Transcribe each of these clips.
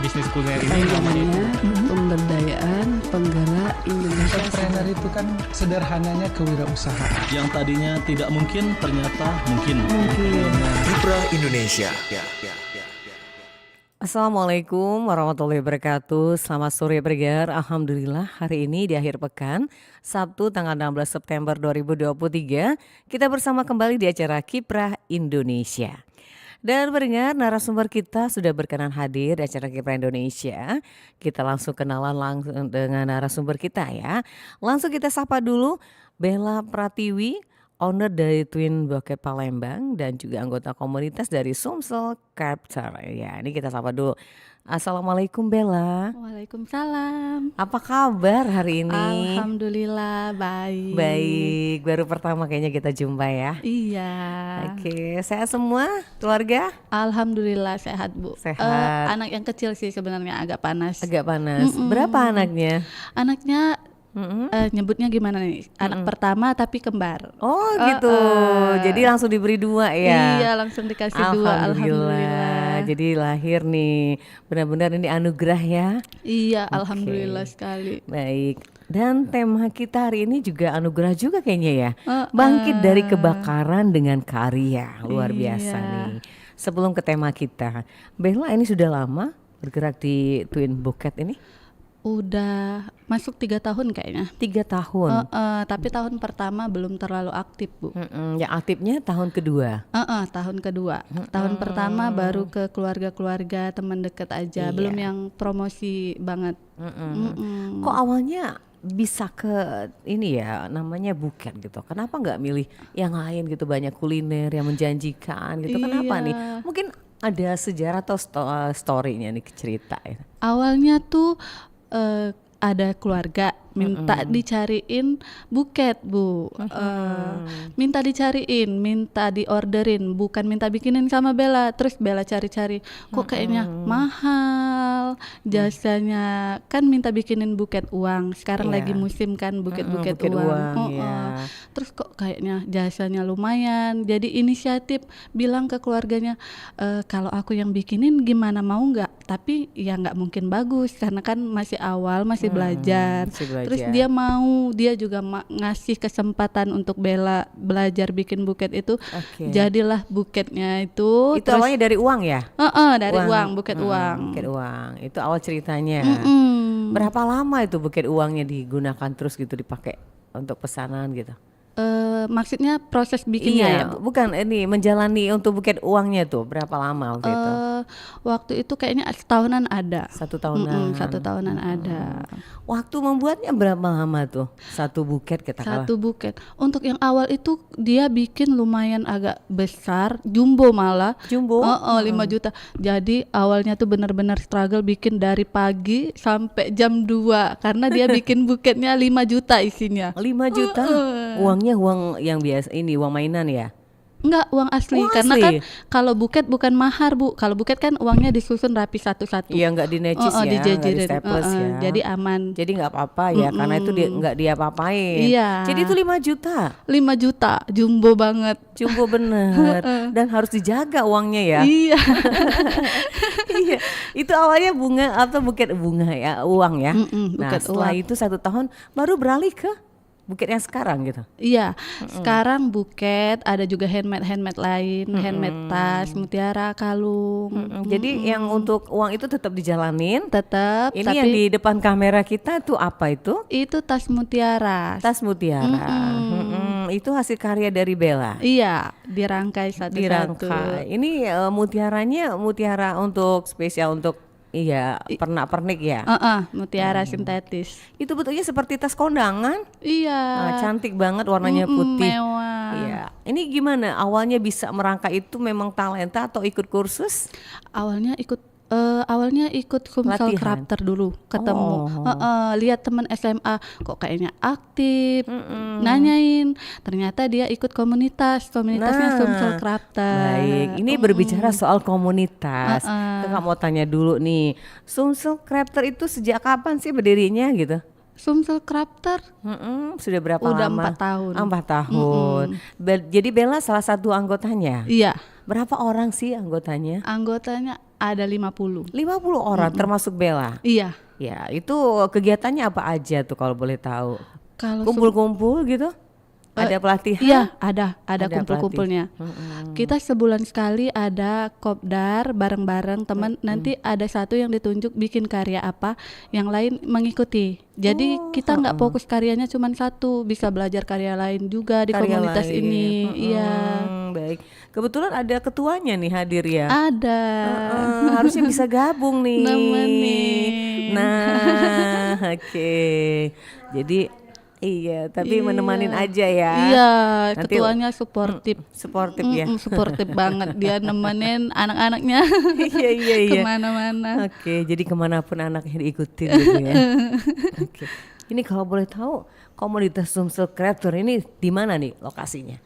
bisnis kuliner ini Apa namanya itu? namanya? Pemberdayaan penggerak Indonesia. Entrepreneur itu kan sederhananya kewirausahaan. Yang tadinya tidak mungkin ternyata mungkin. Kiprah Indonesia. Assalamualaikum warahmatullahi wabarakatuh. Selamat sore Bergar. Alhamdulillah hari ini di akhir pekan Sabtu tanggal 16 September 2023 kita bersama kembali di acara Kiprah Indonesia. Dan Bergar, narasumber kita sudah berkenan hadir di acara Kiprah Indonesia. Kita langsung kenalan langsung dengan narasumber kita ya. Langsung kita sapa dulu Bella Pratiwi, owner dari Twin Bukit Palembang dan juga anggota komunitas dari Sumsel Capture. Ya, ini kita sapa dulu. Assalamualaikum Bella. Waalaikumsalam. Apa kabar hari ini? Alhamdulillah baik. Baik, baru pertama kayaknya kita jumpa ya. Iya. Oke, sehat semua keluarga? Alhamdulillah sehat Bu. Sehat. Anak yang kecil sih sebenarnya agak panas. Agak panas. Berapa anaknya? Anaknya nyebutnya gimana nih? Anak pertama tapi kembar. Oh gitu. Jadi langsung diberi 2 ya? Iya langsung dikasih 2. Alhamdulillah. Jadi lahir nih. Benar-benar ini anugerah ya. Iya alhamdulillah sekali. Baik. Dan tema kita hari ini juga anugerah juga kayaknya ya. Bangkit dari kebakaran dengan karya. Luar biasa nih. Sebelum ke tema kita, Bella ini sudah lama bergerak di Twin Bukit ini? Udah masuk 3 tahun kayaknya. 3 tahun. Tapi tahun pertama belum terlalu aktif Bu. Yang aktifnya tahun kedua. Tahun kedua. Tahun pertama baru ke keluarga-keluarga teman dekat aja, belum yang promosi banget. Kok awalnya bisa ke ini ya namanya buket gitu? Kenapa nggak milih yang lain gitu, banyak kuliner yang menjanjikan gitu? Kenapa nih? Mungkin ada sejarah atau story-nya nih cerita ya. Awalnya tuh ada keluarga minta dicariin buket Bu. Minta dicariin, minta diorderin, bukan minta bikinin sama Bella. Terus Bella cari-cari, kok kayaknya mahal jasanya. Kan minta bikinin buket uang. Sekarang lagi musim kan buket-buket uang. Terus kok kayaknya jasanya lumayan. Jadi inisiatif bilang ke keluarganya, kalau aku yang bikinin gimana, mau nggak? Tapi ya nggak mungkin bagus karena kan masih awal, masih belajar. Terus dia juga ngasih kesempatan untuk Bella belajar bikin buket itu. Jadilah buketnya itu. Itu awalnya dari uang ya? Dari uang, buket uang. Buket uang. Itu awal ceritanya. Berapa lama itu buket uangnya digunakan terus gitu, dipakai untuk pesanan gitu? Maksudnya proses bikinnya ya Bu? Bukan ini menjalani untuk buket uangnya tuh berapa lama waktu itu? Waktu itu kayaknya setahunan ada. 1 tahunan. 1 tahunan ada. Waktu membuatnya berapa lama tuh? 1 buket katakanlah. 1 buket. Untuk yang awal itu dia bikin lumayan agak besar, jumbo malah. Jumbo? 5 juta. Jadi awalnya tuh benar-benar struggle bikin dari pagi sampai jam 2 karena dia bikin buketnya 5 juta isinya. 5 juta? Uangnya uang yang biasa ini, uang mainan ya? Enggak, uang asli. Uang karena asli? kan kalau buket bukan mahar Bu. Kalau buket kan uangnya disusun rapi satu-satu. Iya, nggak dinecis ya, nggak dijajirin. di-staples ya. Jadi aman. Jadi nggak apa-apa ya, karena itu nggak diapa-apain. Iya. Jadi itu 5 juta? 5 juta, jumbo banget. Jumbo bener. Dan harus dijaga uangnya ya? Iya. Iya. Itu awalnya bunga atau buket bunga ya, uang ya? Nah buket setelah uang. itu 1 tahun baru beralih ke buket yang sekarang gitu? Iya, sekarang buket, ada juga handmade lain, handmade tas, mutiara, kalung. Jadi yang untuk uang itu tetap dijalanin. Tetap, Ini tapi yang di depan kamera kita tuh apa itu? itu tas mutiara. Tas mutiara. Itu hasil karya dari Bella. Iya, dirangkai satu-satu. Dirangkai. Ini mutiaranya mutiara untuk spesial untuk pernak-pernik ya. Mutiara sintetis. Itu bentuknya seperti tas kondangan. Iya. Cantik banget, warnanya putih. Mewah. Iya. Ini gimana awalnya bisa merangkai itu, memang talenta atau ikut kursus? Awalnya ikut Sumsel Latihan. Crafter dulu, ketemu, lihat teman SMA kok kayaknya aktif, nanyain, ternyata dia ikut komunitasnya Sumsel Crafter. Baik, ini berbicara soal komunitas. Kakak mau tanya dulu nih, Sumsel Crafter itu sejak kapan sih berdirinya gitu? Sumsel Crafter Sudah berapa udah lama? 4 tahun. 4 tahun. Jadi Bella salah satu anggotanya? Iya. Berapa orang sih anggotanya? Anggotanya ada 50. 50 orang termasuk Bella. Iya. Ya, itu kegiatannya apa aja tuh kalau boleh tahu? Kalau Kumpul-kumpul gitu? Ada pelatihan? Iya, ada Ada kumpul-kumpulnya. Kita sebulan sekali ada kopdar bareng-bareng teman. Nanti ada satu yang ditunjuk bikin karya apa, yang lain mengikuti. Jadi kita nggak fokus karyanya cuma satu, bisa belajar karya lain juga di Karya komunitas lain. ini. Iya, Baik. Kebetulan ada ketuanya nih hadir ya. ada. Harusnya bisa gabung nih. Nemenin. Nah, oke. Jadi iya, tapi menemanin aja ya. Iya, Nanti- ketuanya suportif. Suportif ya. Suportif banget, dia nemenin anak-anaknya Iya iya iya. kemana-mana. Oke, jadi kemanapun anaknya diikutin gitu ya. Oke. Ini kalau boleh tahu komunitas Sumsel Creator ini di mana nih lokasinya?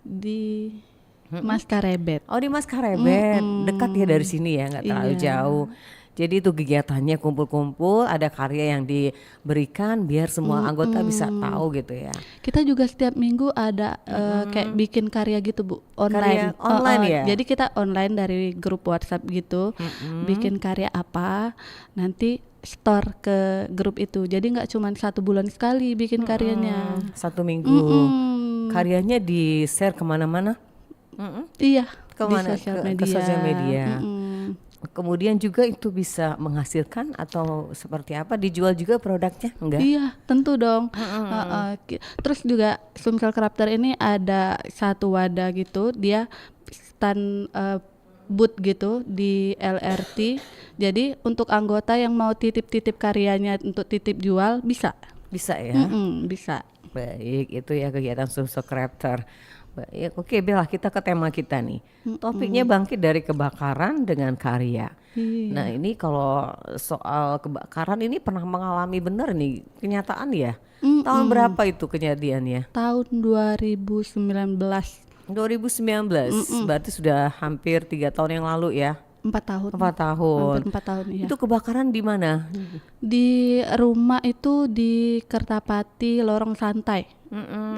Di Maskarebet. Oh di Maskarebet, dekat ya dari sini ya, nggak terlalu Iya. jauh. Jadi itu kegiatannya kumpul-kumpul, ada karya yang diberikan biar semua anggota bisa tahu gitu ya. Kita juga setiap minggu ada kayak bikin karya gitu Bu, online. Karya online ya? Jadi kita online dari grup WhatsApp gitu, bikin karya apa, nanti store ke grup itu. Jadi nggak cuma 1 bulan sekali bikin karyanya. 1 minggu. Karyanya di-share kemana-mana? Iya, Kemana? di sosial Ke media. sosial media. Mm-mm. Kemudian juga itu bisa menghasilkan atau seperti apa? Dijual juga produknya? Enggak? Iya, tentu dong. Terus juga Sumsel Crafter ini ada satu wadah gitu, dia stand booth gitu di LRT. Jadi untuk anggota yang mau titip-titip karyanya untuk titip jual bisa. Bisa ya? Bisa. Baik, itu ya kegiatan Sumsel Crafter. Baik, oke Bella, kita ke tema kita nih. Topiknya bangkit dari kebakaran dengan karya. Iya. Nah ini kalau soal kebakaran ini pernah mengalami benar nih kenyataan ya? Tahun berapa itu kejadiannya? Tahun 2019, 2019, berarti sudah hampir 3 tahun yang lalu ya? 4 tahun. 4 tahun. Hampir 4 tahun ya. Itu kebakaran di mana? Di rumah itu di Kertapati Lorong Santai.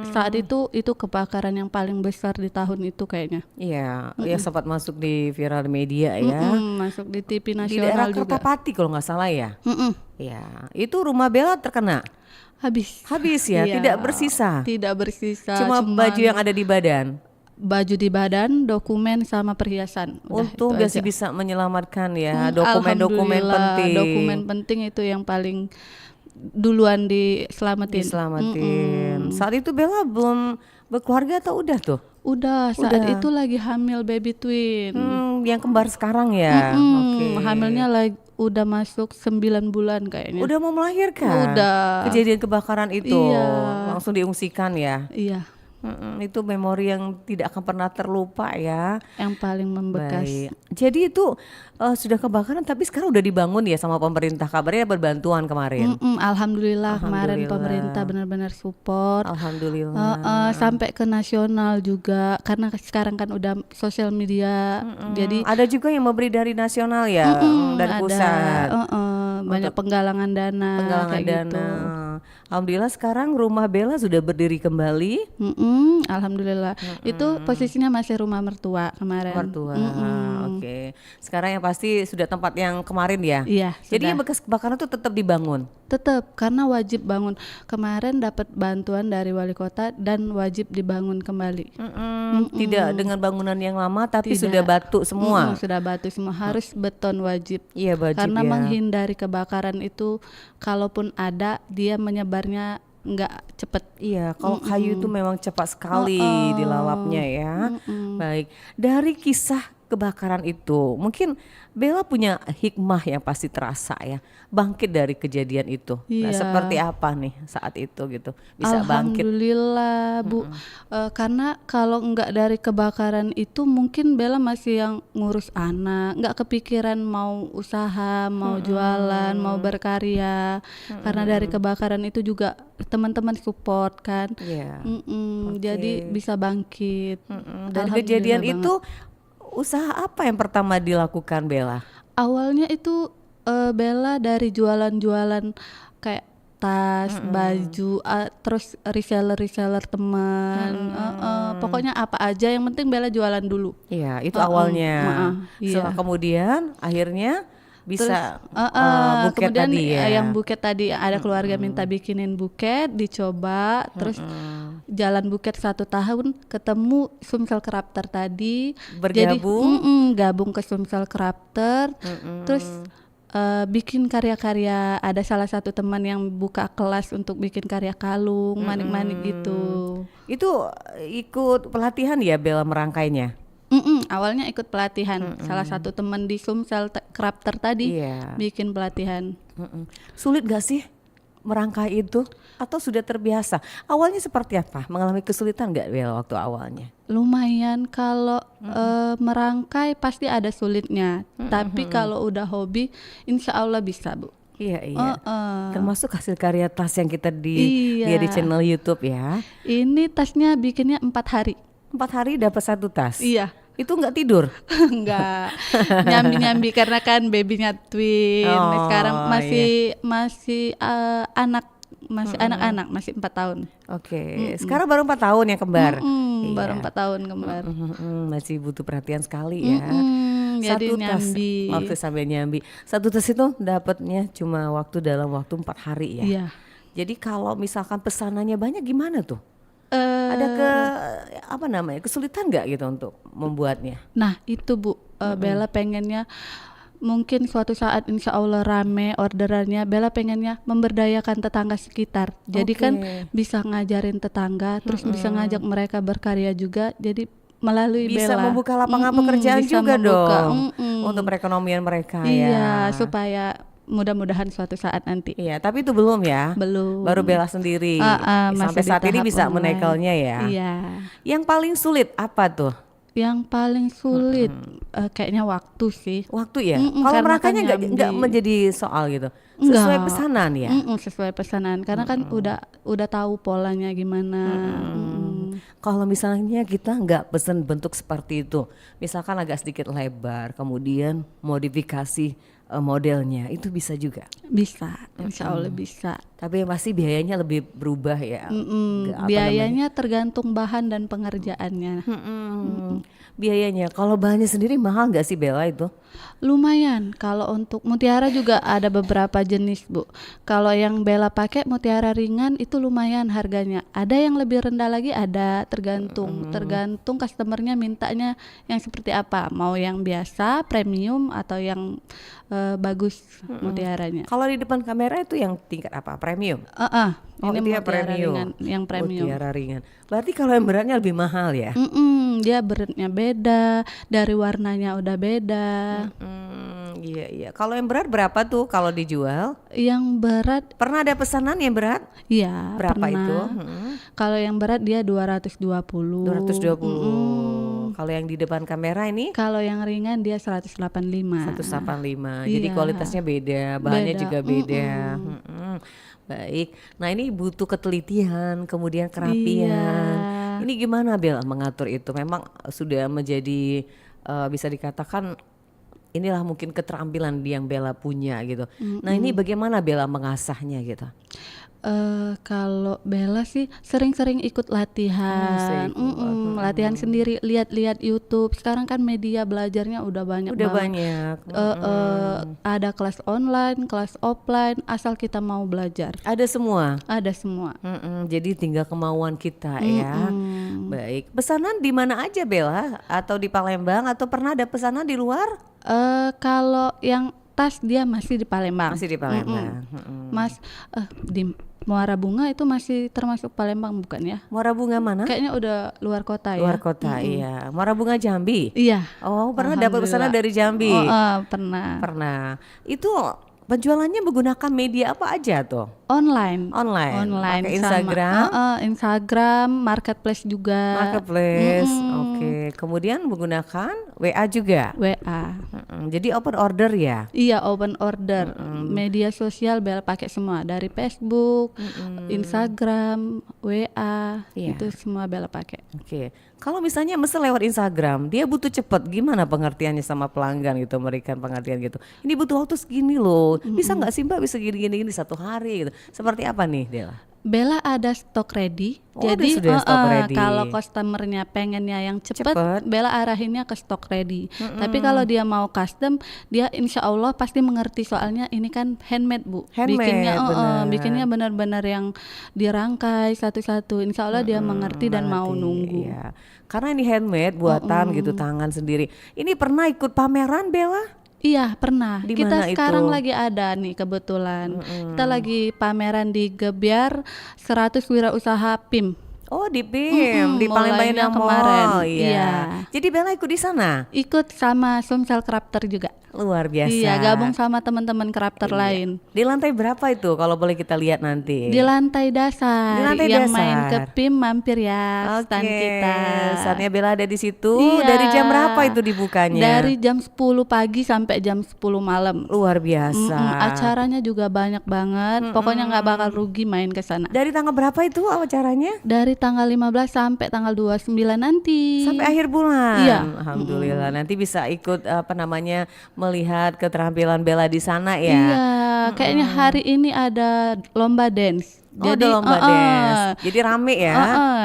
Saat itu kebakaran yang paling besar di tahun itu kayaknya. Iya, ya sempat masuk di viral media ya. Masuk di TV Di daerah nasional juga. Kertapati kalau nggak salah ya. Mm-mm. Ya, itu rumah Bella terkena. Habis Ya, Iya, tidak bersisa. Tidak bersisa. Cuma cuman baju yang ada di badan. baju di badan, dokumen sama perhiasan. Udah, Untung itu masih aja. bisa menyelamatkan ya dokumen-dokumen Alhamdulillah, penting. Dokumen penting itu yang paling duluan diselamatin. Diselamatin. Saat itu Bella belum berkeluarga atau udah tuh? Udah, saat itu lagi hamil baby twin. Yang kembar sekarang ya. Oke. Hamilnya lagi udah masuk 9 bulan kayaknya. Udah mau melahirkan. Udah. Kejadian kebakaran itu Iya. langsung diungsikan ya. Iya, Itu memori yang tidak akan pernah terlupa ya. yang paling membekas. Baik. Jadi itu sudah kebakaran tapi sekarang udah dibangun ya sama pemerintah. Kabarnya berbantuan kemarin. Alhamdulillah, Alhamdulillah. kemarin pemerintah benar-benar support. Alhamdulillah. Sampai ke nasional juga karena sekarang kan udah sosial media. Jadi Ada juga yang memberi dari nasional ya, dari ada pusat. banyak penggalangan dana Penggalangan kayak dana. gitu. Alhamdulillah sekarang rumah Bella sudah berdiri kembali. Alhamdulillah. Itu posisinya masih rumah mertua kemarin. Mertua. Oke. Sekarang yang pasti sudah tempat yang kemarin ya. Iya, Jadi sudah. yang bekas kebakaran itu tetap dibangun. Tetap karena wajib bangun. Kemarin dapat bantuan dari wali kota dan wajib dibangun kembali. Tidak dengan bangunan yang lama tapi Tidak. sudah batu semua. Sudah batu semua, harus beton wajib. Iya wajib Karena ya. menghindari kebakaran itu, kalaupun ada dia menyebarnya nggak cepet. Iya, kalau kayu itu memang cepat sekali dilalapnya ya. Baik, dari kisah kebakaran itu, mungkin Bella punya hikmah yang pasti terasa ya, bangkit dari kejadian itu. Nah, Iya. seperti apa nih saat itu gitu, bisa bangkit? Alhamdulillah Bu. Karena kalau nggak dari kebakaran itu mungkin Bella masih yang ngurus anak, nggak kepikiran mau usaha, mau jualan, mau berkarya. Karena dari kebakaran itu juga teman-teman support kan. Iya. Jadi bisa bangkit. Dari Alhamdulillah kejadian banget. itu, usaha apa yang pertama dilakukan Bella? Awalnya itu Bella dari jualan-jualan kayak tas, baju, terus reseller teman, pokoknya apa aja yang penting Bella jualan dulu. Iya, itu awalnya. Iya. Kemudian akhirnya bisa buket kemudian tadi ya. yang buket tadi ada keluarga minta bikinin buket, dicoba, terus jalan buket 1 tahun, ketemu Sumsel Crafter tadi, Bergabung? jadi gabung ke Sumsel Crafter, terus bikin karya-karya. Ada salah satu teman yang buka kelas untuk bikin karya kalung, manik-manik gitu. Itu ikut pelatihan ya Bella merangkainya? Awalnya ikut pelatihan, salah satu teman di Sumsel Crafter tadi bikin pelatihan. Sulit gak sih merangkai itu atau sudah terbiasa? Awalnya seperti apa? Mengalami kesulitan gak Bella waktu awalnya? Lumayan, kalau merangkai pasti ada sulitnya, tapi kalau udah hobi insya Allah bisa, Bu. Iya. Termasuk hasil karya tas yang kita lihat di channel YouTube ya. Ini tasnya bikinnya 4 hari. 4 hari dapat 1 tas. Iya. Itu nggak tidur? Enggak, nyambi-nyambi karena kan babynya twin. Sekarang masih anak-anak, masih 4 tahun. Oke. Sekarang baru 4 tahun ya kembar. Baru 4 tahun kembar. Masih butuh perhatian sekali ya. Jadi Satu tas nyambi. waktu sambil nyambi. 1 tas itu dapatnya cuma dalam waktu 4 hari ya. Iya. Jadi kalau misalkan pesanannya banyak gimana tuh? Ada kesulitan nggak gitu untuk membuatnya? Nah itu Bu, Bella pengennya mungkin suatu saat insya Allah rame orderannya. Bella pengennya memberdayakan tetangga sekitar. Jadi kan bisa ngajarin tetangga, terus bisa ngajak mereka berkarya juga. Jadi melalui bisa Bella membuka lapangan pekerjaan bisa juga membuka, dong untuk perekonomian mereka ya. Iya, supaya mudah-mudahan suatu saat nanti. Iya, tapi itu belum ya. Belum. Baru Bella sendiri. Masih Sampai di saat ini tahap bisa online. menekelnya ya. Iya. Yang paling sulit apa tuh? Yang paling sulit kayaknya waktu sih. Waktu ya. Kalau karena merangkainya kan nggak menjadi soal gitu. Sesuai Enggak. pesanan ya. Sesuai pesanan. Karena kan udah tahu polanya gimana. Kalau misalnya kita nggak pesen bentuk seperti itu, misalkan agak sedikit lebar, kemudian modifikasi modelnya, itu bisa juga. Bisa, insya Allah bisa. Tapi pasti biayanya lebih berubah ya. Biayanya tergantung bahan dan pengerjaannya. Biayanya, kalau bahannya sendiri mahal nggak sih Bella itu? Lumayan. Kalau untuk mutiara juga ada beberapa jenis, Bu. Kalau yang Bella pakai mutiara ringan itu lumayan harganya. Ada yang lebih rendah lagi, ada, tergantung customernya mintanya yang seperti apa. Mau yang biasa, premium, atau yang bagus mutiaranya. Kalau di depan kamera itu yang tingkat apa? Premium? Ini dia mutiara ringan, yang premium. Mutiara ringan. Berarti kalau yang beratnya lebih mahal ya? Dia beratnya beda, dari warnanya udah beda. Iya. Kalau yang berat berapa tuh kalau dijual? Yang berat, Pernah ada pesanan yang berat? iya Berapa pernah. itu? Kalau yang berat dia 220. 220. Kalau yang di depan kamera ini? Kalau yang ringan dia 185. 185. Jadi Iya. kualitasnya beda, bahannya Beda. juga beda. Baik. Nah ini butuh ketelitian, kemudian kerapian. Iya. Ini gimana Bel mengatur itu? Memang sudah menjadi bisa dikatakan inilah mungkin keterampilan yang Bella punya gitu. Nah ini bagaimana Bella mengasahnya gitu? Kalau Bella sih sering-sering ikut latihan, latihan sendiri, lihat-lihat YouTube. Sekarang kan media belajarnya udah banyak Udah banget. banyak. Ada kelas online, kelas offline, asal kita mau belajar. Ada semua. Ada semua. Jadi tinggal kemauan kita ya. Baik. Pesanan di mana aja Bella? Atau di Palembang atau pernah ada pesanan di luar? Kalau yang tas dia masih di Palembang. Masih di Palembang. Mas, di Muara Bunga itu masih termasuk Palembang bukan ya? Muara Bunga mana? Kayaknya udah luar kota ya. Luar kota, iya. Muara Bunga Jambi. Iya. Oh, pernah dapat pesanan dari Jambi? Pernah. Pernah. Itu penjualannya menggunakan media apa aja tuh? Online. Pakai sama, Instagram. Instagram, marketplace juga. Marketplace. Oke. Kemudian menggunakan WA juga. WA. Jadi open order ya. Iya, open order. Media sosial Bella pakai semua, dari Facebook, Instagram, WA, itu semua Bella pakai. Oke. Kalau misalnya mesen lewat Instagram, dia butuh cepet. Gimana pengertiannya sama pelanggan gitu, memberikan pengertian gitu. Ini butuh waktu segini loh. Bisa nggak sih Mbak bisa gini-gini 1 hari gitu. Seperti apa nih Dela? Bella ada stok ready. Oh, ada Jadi sudah stok ready. kalau customernya pengennya yang Cepet. cepat, Bella arahinnya ke stok ready. Tapi kalau dia mau custom, dia insya Allah pasti mengerti, soalnya ini kan handmade Bu. Handmade, benar. Bikinnya benar-benar yang dirangkai satu-satu. Insya Allah dia mengerti dan mau nunggu. Iya. Karena ini handmade buatan gitu, tangan sendiri. Ini pernah ikut pameran Bella? Iya pernah. Di Kita mana sekarang itu? lagi ada nih kebetulan. Kita lagi pameran di Gebyar 100 wirausaha PIM. Oh di PIM, di Palembang mulainya kemarin. kemarin. Iya. Jadi Bella ikut di sana. Ikut sama Sumsel Crafter juga. Luar biasa. Iya, gabung sama teman-teman crafter lain. Di lantai berapa itu kalau boleh kita lihat nanti? Di lantai dasar. Di lantai yang dasar. main ke PIM mampir ya stand Oke, kita. Standnya Bella ada di situ. Iya. Dari jam berapa itu dibukanya? Dari jam 10 pagi sampai jam 10 malam. Luar biasa. Acaranya juga banyak banget. Pokoknya nggak bakal rugi main ke sana. Dari tanggal berapa itu acaranya? Dari tanggal 15 sampai tanggal 29 nanti. Sampai akhir bulan. Iya. Alhamdulillah. Nanti bisa ikut melihat keterampilan Bella di sana ya. Iya, kayaknya hari ini ada lomba dance. Oh, ada lomba dance. Jadi rame ya.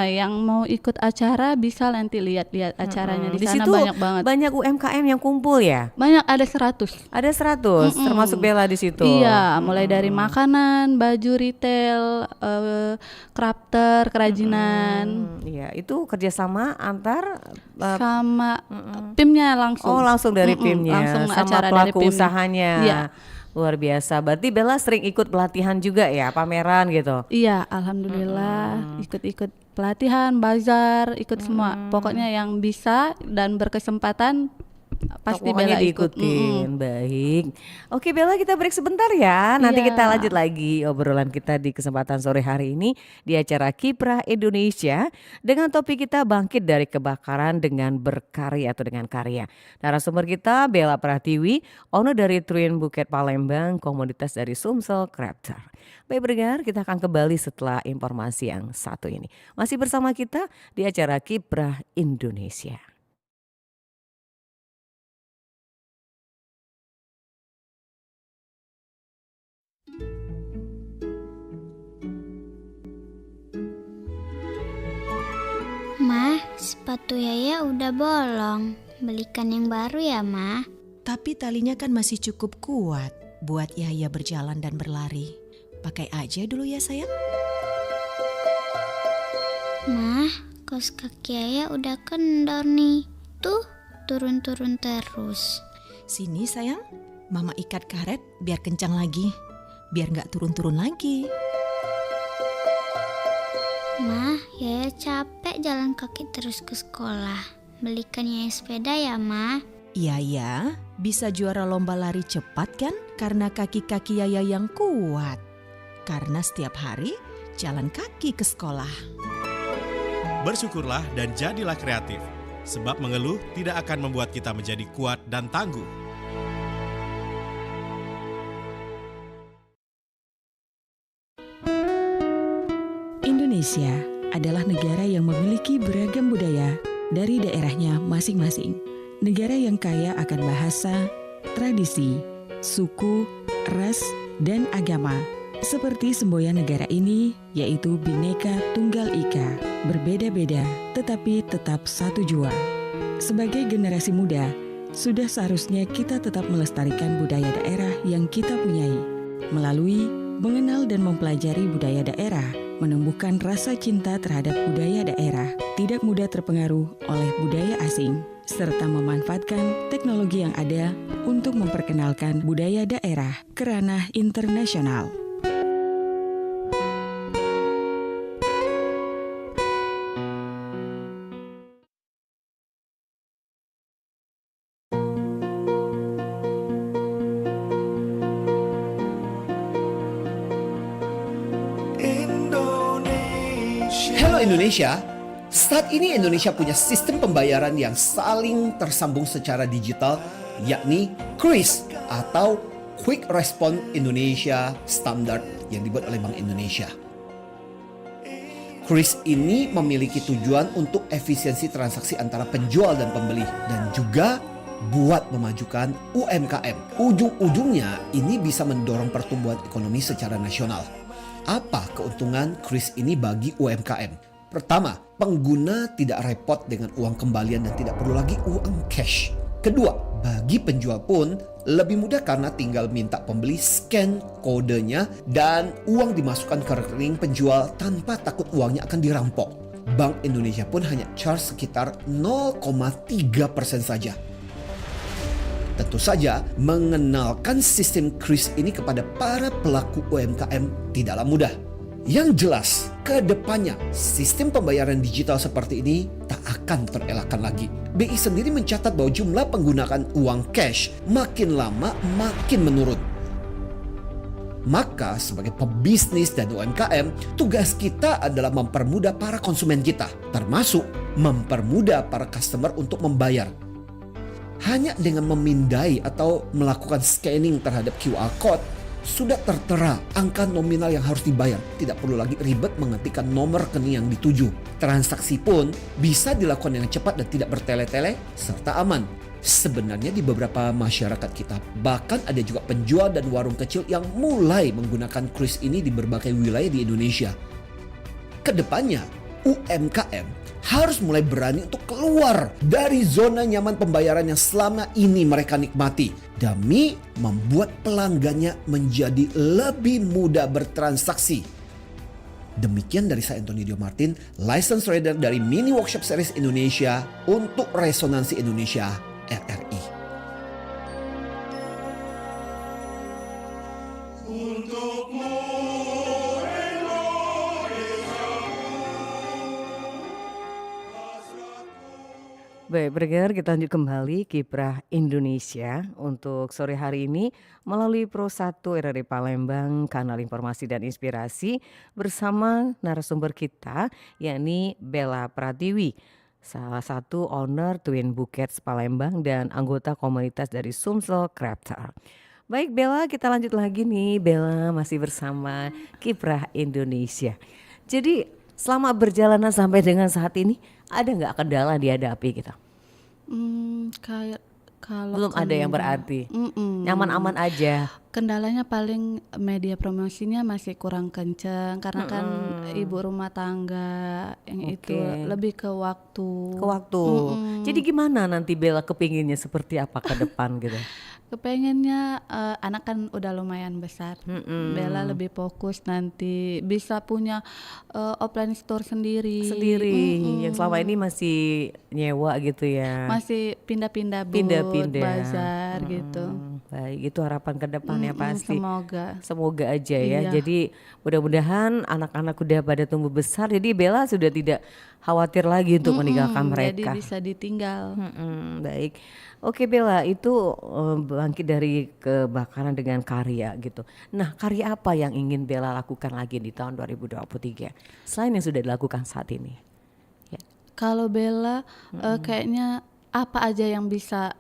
Yang mau ikut acara bisa nanti lihat-lihat acaranya di sana, situ banyak banget. Banyak UMKM yang kumpul ya. Banyak, ada 100. Ada 100 termasuk Bella di situ. Iya, mulai dari makanan, baju retail, crafter, kerajinan, Iya, itu kerjasama antar sama PIM-nya langsung. oh langsung dari PIM-nya langsung sama acara dari pelaku PIM-nya. usahanya. Iya. Luar biasa. Berarti Bella sering ikut pelatihan juga ya, pameran gitu. Iya, alhamdulillah ikut-ikut pelatihan, bazar, ikut semua. Pokoknya yang bisa dan berkesempatan pasti Pokoknya Bella ikut. diikutin. Baik. Oke Bella, kita break sebentar ya. Nanti Iya. kita lanjut lagi obrolan kita di kesempatan sore hari ini di acara Kiprah Indonesia dengan topik kita bangkit dari kebakaran dengan berkarya atau dengan karya. Narasumber kita Bella Pratiwi, owner dari Truin Buket Palembang, komoditas dari Sumsel Crafter. Baik pendengar, kita akan kembali setelah informasi yang satu ini. Masih bersama kita di acara Kiprah Indonesia. Mah, sepatu Yaya udah bolong. Belikan yang baru ya, Mah. Tapi talinya kan masih cukup kuat buat Yaya berjalan dan berlari. Pakai aja dulu ya sayang. Mah, kaos kaki Yaya udah kendor nih. Tuh, turun-turun terus. Sini sayang, mama ikat karet biar kencang lagi. Biar gak turun-turun lagi. Mah, Yaya capek jalan kaki terus ke sekolah. Belikan Yaya sepeda ya, Mah. Yaya bisa juara lomba lari cepat kan? Karena kaki-kaki Yaya yang kuat. Karena setiap hari jalan kaki ke sekolah. Bersyukurlah dan jadilah kreatif, sebab mengeluh tidak akan membuat kita menjadi kuat dan tangguh. Indonesia adalah negara yang memiliki beragam budaya dari daerahnya masing-masing. Negara yang kaya akan bahasa, tradisi, suku, ras, dan agama. Seperti semboyan negara ini, yaitu Bhinneka Tunggal Ika, berbeda-beda tetapi tetap satu jua. Sebagai generasi muda, sudah seharusnya kita tetap melestarikan budaya daerah yang kita punyai. Melalui mengenal dan mempelajari budaya daerah, menumbuhkan rasa cinta terhadap budaya daerah, tidak mudah terpengaruh oleh budaya asing, serta memanfaatkan teknologi yang ada untuk memperkenalkan budaya daerah ke ranah internasional. Hello Indonesia, saat ini Indonesia punya sistem pembayaran yang saling tersambung secara digital, yakni QRIS atau Quick Response Indonesia Standard yang dibuat oleh Bank Indonesia. QRIS ini memiliki tujuan untuk efisiensi transaksi antara penjual dan pembeli dan juga buat memajukan UMKM. Ujung-ujungnya ini bisa mendorong pertumbuhan ekonomi secara nasional. Apa keuntungan kris ini bagi UMKM? Pertama, pengguna tidak repot dengan uang kembalian dan tidak perlu lagi uang cash. Kedua, bagi penjual pun lebih mudah karena tinggal minta pembeli scan kodenya dan uang dimasukkan ke rekening penjual tanpa takut uangnya akan dirampok. Bank Indonesia pun hanya charge sekitar 0,3% saja. Tentu saja, mengenalkan sistem kris ini kepada para pelaku UMKM tidaklah mudah. Yang jelas, ke depannya sistem pembayaran digital seperti ini tak akan terelakkan lagi. BI sendiri mencatat bahwa jumlah penggunaan uang cash makin lama makin menurun. Maka sebagai pebisnis dan UMKM, tugas kita adalah mempermudah para konsumen kita, termasuk mempermudah para customer untuk membayar. Hanya dengan memindai atau melakukan scanning terhadap QR Code, sudah tertera angka nominal yang harus dibayar. Tidak perlu lagi ribet mengetikkan nomor rekening yang dituju. Transaksi pun bisa dilakukan dengan cepat dan tidak bertele-tele, serta aman. Sebenarnya di beberapa masyarakat kita, bahkan ada juga penjual dan warung kecil yang mulai menggunakan kris ini di berbagai wilayah di Indonesia. Kedepannya, UMKM harus mulai berani untuk keluar dari zona nyaman pembayaran yang selama ini mereka nikmati demi membuat pelanggannya menjadi lebih mudah bertransaksi. Demikian dari saya Anthony Dio Martin, License Trader dari Mini Workshop Series Indonesia untuk Resonansi Indonesia RRI. Baik, pendengar, kita lanjut kembali Kiprah Indonesia untuk sore hari ini melalui Pro 1 RRI Palembang, kanal informasi dan inspirasi bersama narasumber kita yakni Bella Pratiwi, salah satu owner Twin Bukets Palembang dan anggota komunitas dari Sumsel Crafter. Baik Bella, kita lanjut lagi nih. Bella masih bersama Kiprah Indonesia. Jadi selama berjalanan sampai dengan saat ini, ada nggak kendala dihadapi kita? Kayak kalau Belum ada yang berarti. Nyaman-aman aja. Kendalanya paling media promosinya masih kurang kenceng karena kan ibu rumah tangga yang itu lebih ke waktu. Jadi gimana nanti Bella kepinginnya seperti apa ke depan gitu? Kepengennya anak kan udah lumayan besar. Bella lebih fokus nanti bisa punya offline store sendiri. Yang selama ini masih nyewa gitu ya. Masih pindah-pindah bazar gitu. Baik, itu harapan ke depannya pasti. Semoga aja ya. Jadi mudah-mudahan anak-anak udah pada tumbuh besar. Jadi Bella sudah tidak khawatir lagi untuk meninggalkan mereka. Jadi bisa ditinggal. Baik. Oke Bella, itu bangkit dari kebakaran dengan karya gitu. Nah, karya apa yang ingin Bella lakukan lagi di tahun 2023 selain yang sudah dilakukan saat ini? Ya. Kalau Bella kayaknya apa aja yang bisa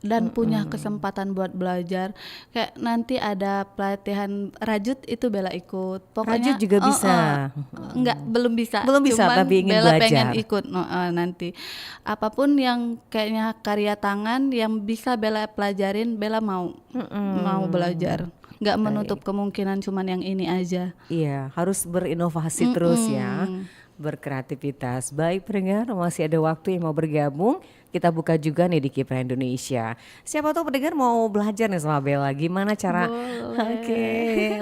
dan punya kesempatan buat belajar. Kayak nanti ada pelatihan rajut itu Bella ikut. Rajut Pokoknya juga bisa. Belum bisa. Cuman tapi ingin Bella belajar. pengen ikut nanti. Apapun yang kayaknya karya tangan yang bisa Bella pelajarin, Bella mau belajar. Nggak menutup kemungkinan cuman yang ini aja. Iya, harus berinovasi terus ya. Berkreativitas. Baik pendengar, masih ada waktu yang mau bergabung. Kita buka juga nih di Kiprah Indonesia. Siapa tahu pendengar mau belajar nih sama Bella, gimana cara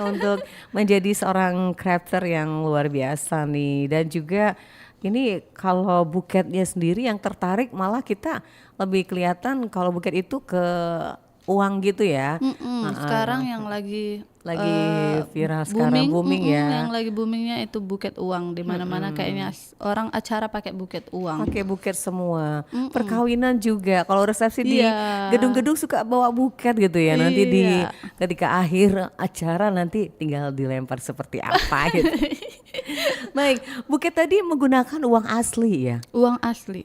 untuk menjadi seorang crafter yang luar biasa nih. Dan juga ini kalau buketnya sendiri yang tertarik, malah kita lebih kelihatan kalau buket itu ke uang gitu ya. Sekarang yang lagi viral sekarang booming ya. Yang lagi boomingnya itu buket uang di mana-mana kayaknya orang acara pakai buket uang. Pakai buket semua. Perkawinan juga. Kalau resepsi di gedung-gedung suka bawa buket gitu ya. Nanti ketika akhir acara nanti tinggal dilempar seperti apa gitu. Baik, buket tadi menggunakan uang asli ya. Uang asli.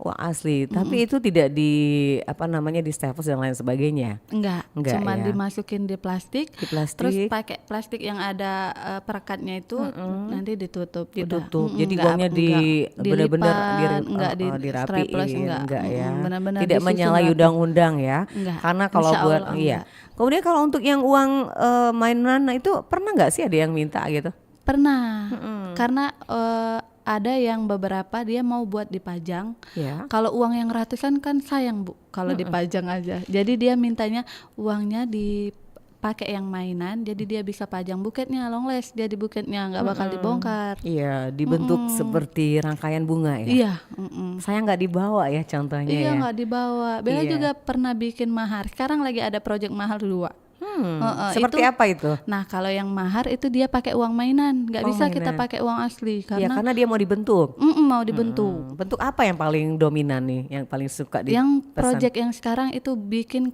Tapi itu tidak di di staples dan lain sebagainya. Enggak cuman ya. Dimasukin di plastik. Terus pakai plastik yang ada perekatnya itu nanti ditutup. Jadi uangnya benar-benar dirapiin, enggak ya. Benar-benar tidak menyalahi undang-undang ya. Enggak. Karena kalau buat Kemudian kalau untuk yang uang mainan itu pernah nggak sih ada yang minta gitu? Pernah, karena ada yang beberapa dia mau buat dipajang. Ya. Kalau uang yang ratusan kan sayang Bu, kalau dipajang aja. Jadi dia mintanya uangnya dipakai yang mainan, jadi dia bisa pajang buketnya long last, jadi buketnya nggak bakal dibongkar. Iya, dibentuk seperti rangkaian bunga ya. Iya. Saya nggak dibawa ya contohnya Iya ya. nggak dibawa. Bella Iya. juga pernah bikin mahar. Sekarang lagi ada project mahar 2. Seperti apa itu? Nah kalau yang mahar itu dia pakai uang mainan, nggak Uang bisa kita mainan. pakai uang asli Ya karena karena dia mau dibentuk. mau dibentuk. Bentuk apa yang paling dominan nih, yang paling suka Yang dipesan? project yang sekarang itu dibikin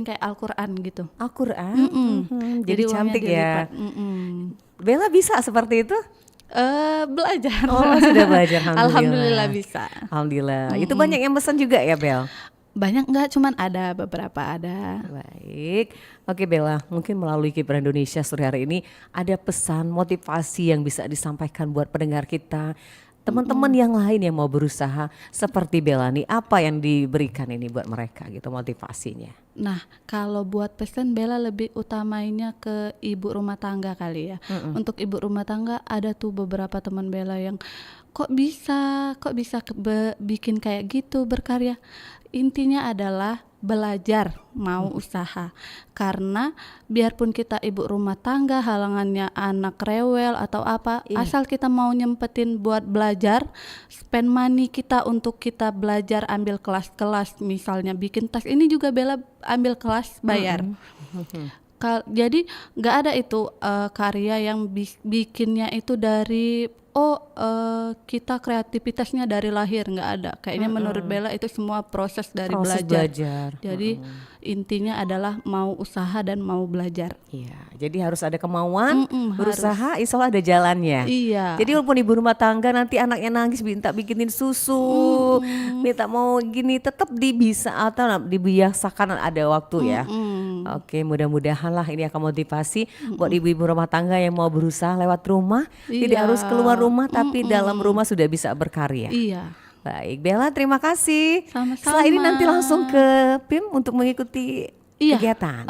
kayak Al-Quran gitu. Al-Quran. Jadi uangnya cantik ya. dilipat. Bella bisa seperti itu? Belajar. Oh sudah belajar, Alhamdulillah bisa. Alhamdulillah. Itu banyak yang pesan juga ya Bel? Banyak nggak, cuman ada beberapa ada. Baik, oke Bella, mungkin melalui Kiprah Indonesia sore hari ini ada pesan motivasi yang bisa disampaikan buat pendengar kita, teman-teman yang lain yang mau berusaha seperti Bella nih, apa yang diberikan ini buat mereka gitu motivasinya? Nah, kalau buat pesan Bella lebih utamainya ke ibu rumah tangga kali ya. Untuk ibu rumah tangga ada tuh beberapa teman Bella yang kok bisa bikin kayak gitu, berkarya. Intinya adalah belajar mau usaha, karena biarpun kita ibu rumah tangga halangannya anak rewel atau apa, asal kita mau nyempetin buat belajar, spend money kita untuk kita belajar, ambil kelas-kelas, misalnya bikin tas ini juga Bella ambil kelas bayar. Jadi nggak ada itu karya yang bikinnya itu dari kita kreativitasnya dari lahir, nggak ada. Kayaknya menurut Bella itu semua proses dari belajar. Jadi intinya adalah mau usaha dan mau belajar. Iya, jadi harus ada kemauan, berusaha, harus. insya Allah ada jalannya. Iya. Jadi walaupun ibu rumah tangga nanti anaknya nangis minta bikinin susu, minta mau gini, tetap bisa atau dibiasakan ada waktu ya. Oke, mudah-mudahan lah ini akan motivasi buat ibu-ibu rumah tangga yang mau berusaha lewat rumah, tidak harus keluar rumah tapi dalam rumah sudah bisa berkarya. Iya. Baik, Bella terima kasih. Sama-sama. Setelah ini nanti langsung ke PIM untuk mengikuti kegiatan.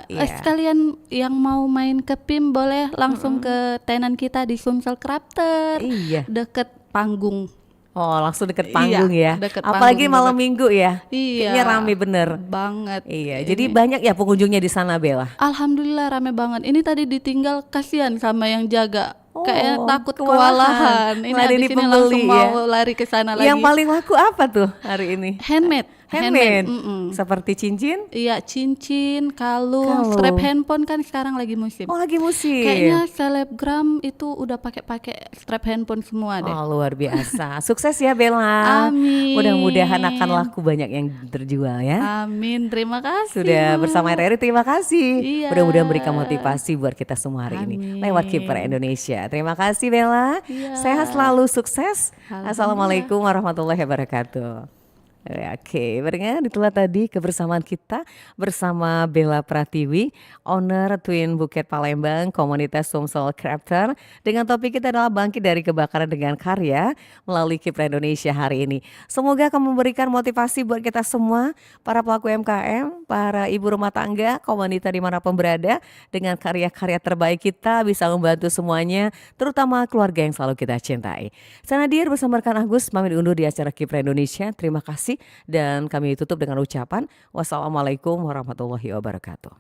Iya. Sekalian yang mau main ke PIM boleh langsung ke tenan kita di Sumsel Crafter, deket panggung. Oh, langsung deket panggung ya. Deket Apalagi panggung, malam minggu ya. Iya. Kayaknya rame bener. Banget. Iya, jadi banyak ya pengunjungnya di sana Bella. Alhamdulillah rame banget. Ini tadi ditinggal, kasihan sama yang jaga. Kayak takut kewalahan. kewalahan. Ini Meladeni abis ini pembeli langsung ya. mau lari ke sana lagi. Yang paling laku apa tuh hari ini? Handmade. Seperti cincin? Iya, cincin, kalung, strap handphone kan sekarang lagi musim. Oh, lagi musim. Kayaknya selebgram itu udah pakai strap handphone semua deh. Oh, luar biasa. Sukses ya Bella. Amin. Mudah-mudahan akan laku banyak yang terjual ya. Amin. Terima kasih. Sudah bersama RRI, terima kasih. Iya. Mudah-mudahan memberikan motivasi buat kita semua hari ini lewat Kiprah Indonesia. Terima kasih Bella. Iya. Sehat selalu, sukses. Alhamdulillah. Assalamualaikum warahmatullahi wabarakatuh. Oke, barengan itulah tadi kebersamaan kita bersama Bella Pratiwi, owner Twin Bukit Palembang, komunitas Sumsel Crafter. Dengan topik kita adalah bangkit dari kebakaran dengan karya melalui Kiprah Indonesia hari ini. Semoga akan memberikan motivasi buat kita semua, para pelaku UMKM, para ibu rumah tangga, komunitas dimanapun berada, dengan karya-karya terbaik kita bisa membantu semuanya, terutama keluarga yang selalu kita cintai. Saya Nadir bersama rekan Agus, pamit undur di acara Kiprah Indonesia. Terima kasih. Dan kami tutup dengan ucapan wassalamualaikum warahmatullahi wabarakatuh.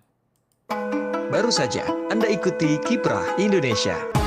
Baru saja Anda ikuti Kiprah Indonesia.